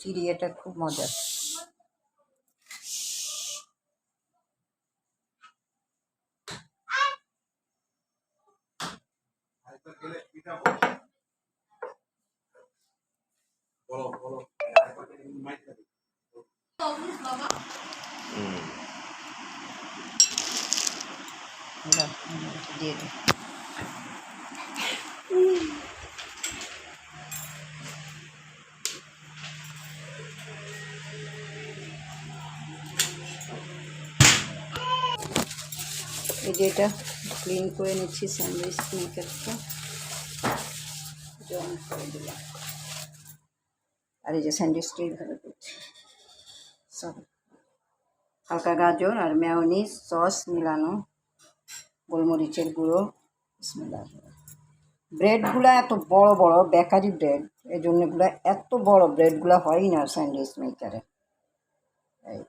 চিড়ি, এটা খুব মজার। দিয়ে দিই। এই যে এটা ক্লিন করে নিচ্ছি স্যান্ডউইচ মেকারটা, জয়েন করে দিলাম। আর এই যে স্যান্ডউইচটা এইভাবে করছি। সরি, হালকা গাজর আর মেয়োনিজ সস মিলানো, গোলমরিচের গুঁড়ো। বিসমিল্লাহ। ব্রেডগুলো এত বড় বড়, বেকারি ব্রেড, এই জন্য এগুলো এত বড় ব্রেডগুলো হয়ই না স্যান্ডউইচ মেকারে। এই